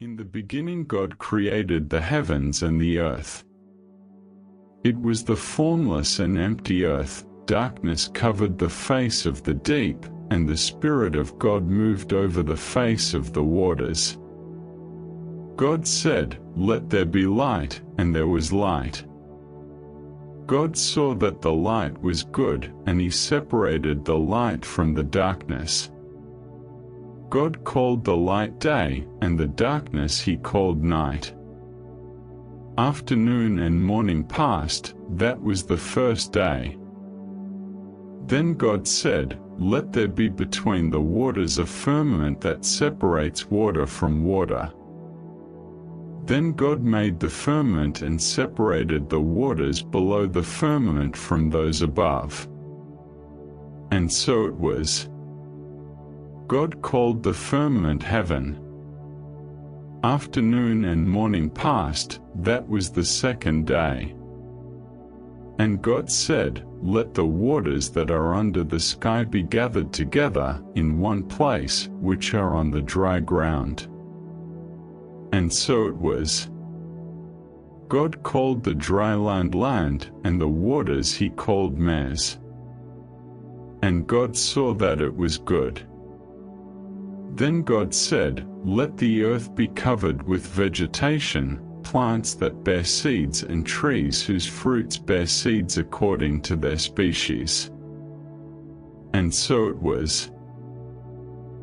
In the beginning God created the heavens and the earth. It was the formless and empty earth, darkness covered the face of the deep, and the Spirit of God moved over the face of the waters. God said, "Let there be light," and there was light. God saw that the light was good, and he separated the light from the darkness. God called the light day, and the darkness he called night. Afternoon and morning passed, that was the first day. Then God said, "Let there be between the waters a firmament that separates water from water." Then God made the firmament and separated the waters below the firmament from those above. And so it was. God called the firmament heaven. Afternoon and morning passed, that was the second day. And God said, "Let the waters that are under the sky be gathered together in one place, which are on the dry ground." And so it was. God called the dry land land, and the waters he called mares. And God saw that it was good. Then God said, "Let the earth be covered with vegetation, plants that bear seeds and trees whose fruits bear seeds according to their species." And so it was.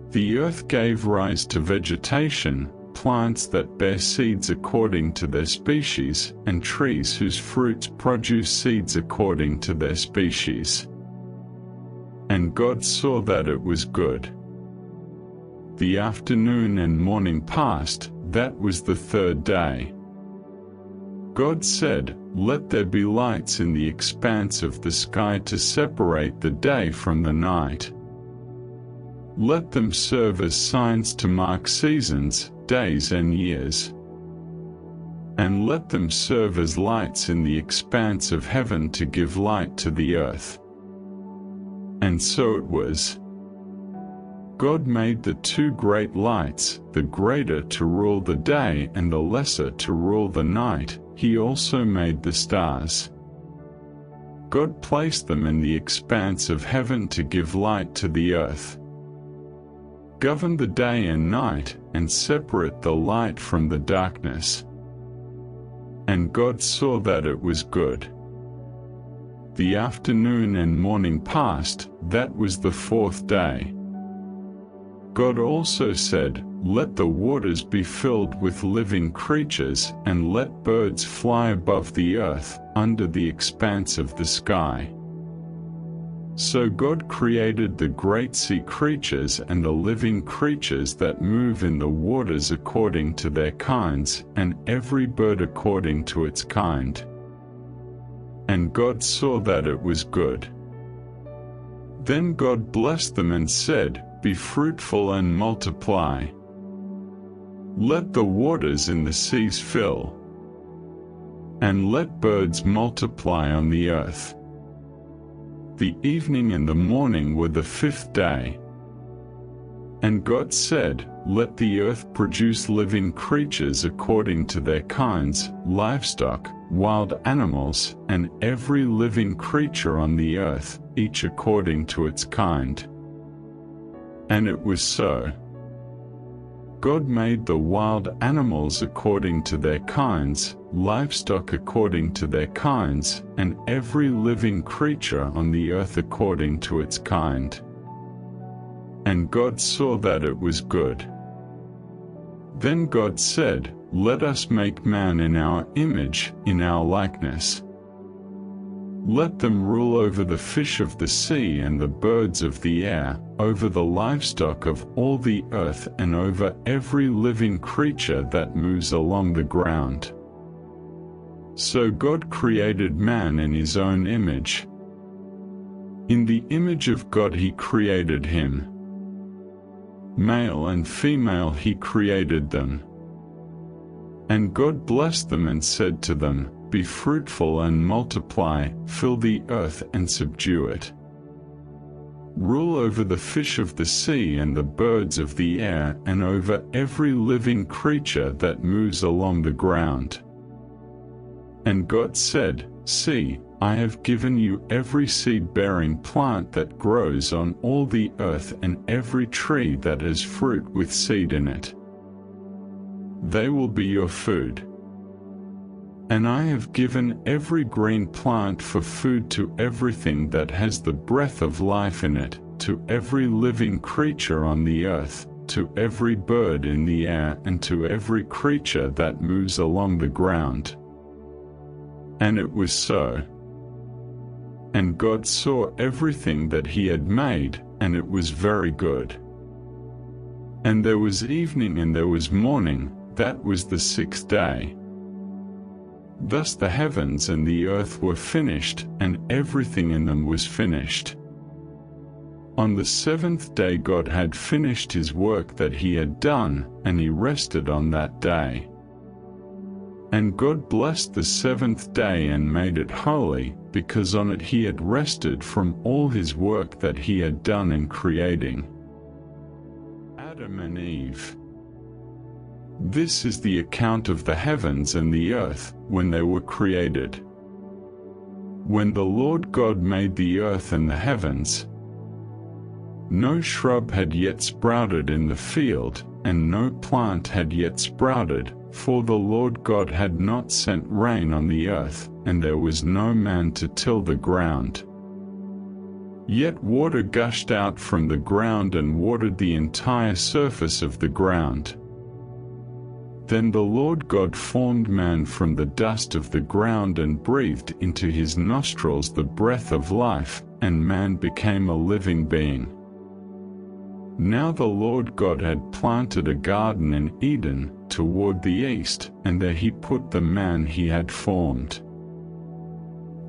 The earth gave rise to vegetation, plants that bear seeds according to their species, and trees whose fruits produce seeds according to their species. And God saw that it was good. The afternoon and morning passed, that was the third day. God said, "Let there be lights in the expanse of the sky to separate the day from the night. Let them serve as signs to mark seasons, days and years. And let them serve as lights in the expanse of heaven to give light to the earth." And so it was. God made the two great lights, the greater to rule the day and the lesser to rule the night. He also made the stars. God placed them in the expanse of heaven to give light to the earth. Govern the day and night, and separate the light from the darkness. And God saw that it was good. The afternoon and morning passed, that was the fourth day. God also said, "Let the waters be filled with living creatures, and let birds fly above the earth, under the expanse of the sky." So God created the great sea creatures and the living creatures that move in the waters according to their kinds, and every bird according to its kind. And God saw that it was good. Then God blessed them and said, "Be fruitful and multiply. Let the waters in the seas fill, and let birds multiply on the earth." The evening and the morning were the fifth day. And God said, "Let the earth produce living creatures according to their kinds, livestock, wild animals, and every living creature on the earth, each according to its kind." And it was so. God made the wild animals according to their kinds, livestock according to their kinds, and every living creature on the earth according to its kind. And God saw that it was good. Then God said, "Let us make man in our image, in our likeness. Let them rule over the fish of the sea and the birds of the air, over the livestock of all the earth and over every living creature that moves along the ground." So God created man in his own image. In the image of God he created him. Male and female he created them. And God blessed them and said to them, "Be fruitful and multiply, fill the earth and subdue it. rule over the fish of the sea and the birds of the air and over every living creature that moves along the ground." And God said, "See, I have given you every seed-bearing plant that grows on all the earth and every tree that has fruit with seed in it. They will be your food. And I have given every green plant for food to everything that has the breath of life in it, to every living creature on the earth, to every bird in the air and to every creature that moves along the ground." And it was so. And God saw everything that he had made, and it was very good. And there was evening and there was morning, that was the sixth day. Thus the heavens and the earth were finished, and everything in them was finished. On the seventh day God had finished his work that he had done, and he rested on that day. And God blessed the seventh day and made it holy, because on it he had rested from all his work that he had done in creating Adam and Eve. This is the account of the heavens and the earth, when they were created. When the Lord God made the earth and the heavens, no shrub had yet sprouted in the field, and no plant had yet sprouted, for the Lord God had not sent rain on the earth, and there was no man to till the ground. Yet water gushed out from the ground and watered the entire surface of the ground. Then the Lord God formed man from the dust of the ground and breathed into his nostrils the breath of life, and man became a living being. Now the Lord God had planted a garden in Eden, toward the east, and there he put the man he had formed.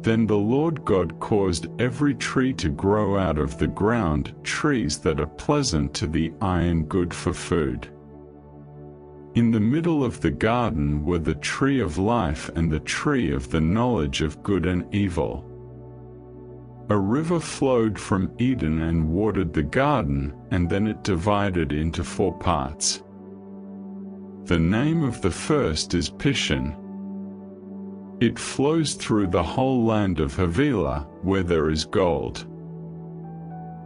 Then the Lord God caused every tree to grow out of the ground, trees that are pleasant to the eye and good for food. In the middle of the garden were the tree of life and the tree of the knowledge of good and evil. A river flowed from Eden and watered the garden, and then it divided into 4 parts. The name of the first is Pishon. It flows through the whole land of Havilah, where there is gold.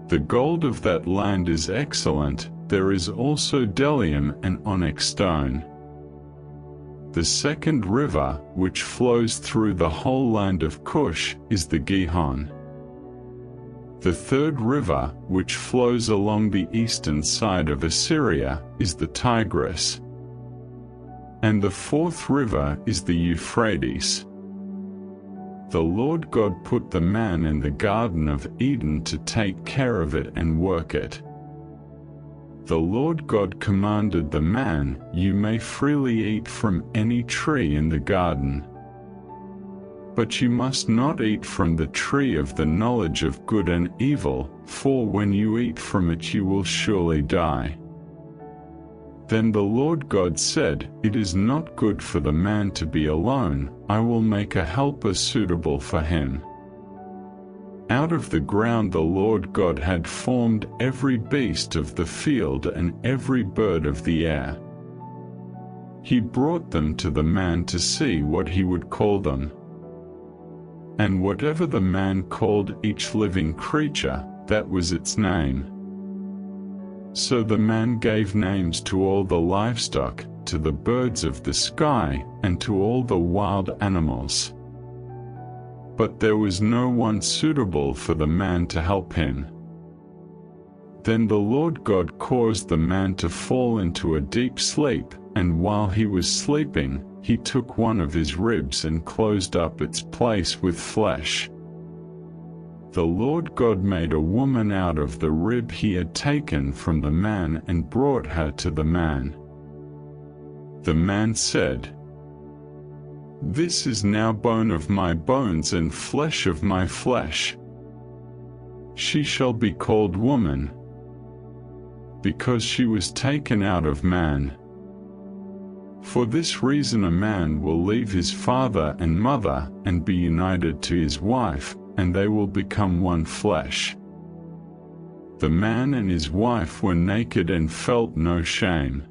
The gold of that land is excellent. There is also bdellium and onyx stone. The second river, which flows through the whole land of Cush, is the Gihon. The third river, which flows along the eastern side of Assyria, is the Tigris. And the fourth river is the Euphrates. The Lord God put the man in the Garden of Eden to take care of it and work it. The Lord God commanded the man, "You may freely eat from any tree in the garden, but you must not eat from the tree of the knowledge of good and evil, for when you eat from it you will surely die." Then the Lord God said, "It is not good for the man to be alone. I will make a helper suitable for him." Out of the ground the Lord God had formed every beast of the field and every bird of the air. He brought them to the man to see what he would call them. And whatever the man called each living creature, that was its name. So the man gave names to all the livestock, to the birds of the sky, and to all the wild animals. But there was no one suitable for the man to help him. Then the Lord God caused the man to fall into a deep sleep, and while he was sleeping, he took one of his ribs and closed up its place with flesh. The Lord God made a woman out of the rib he had taken from the man and brought her to the man. The man said, "This is now bone of my bones and flesh of my flesh. She shall be called woman, because she was taken out of man. For this reason a man will leave his father and mother and be united to his wife, and they will become one flesh." The man and his wife were naked and felt no shame.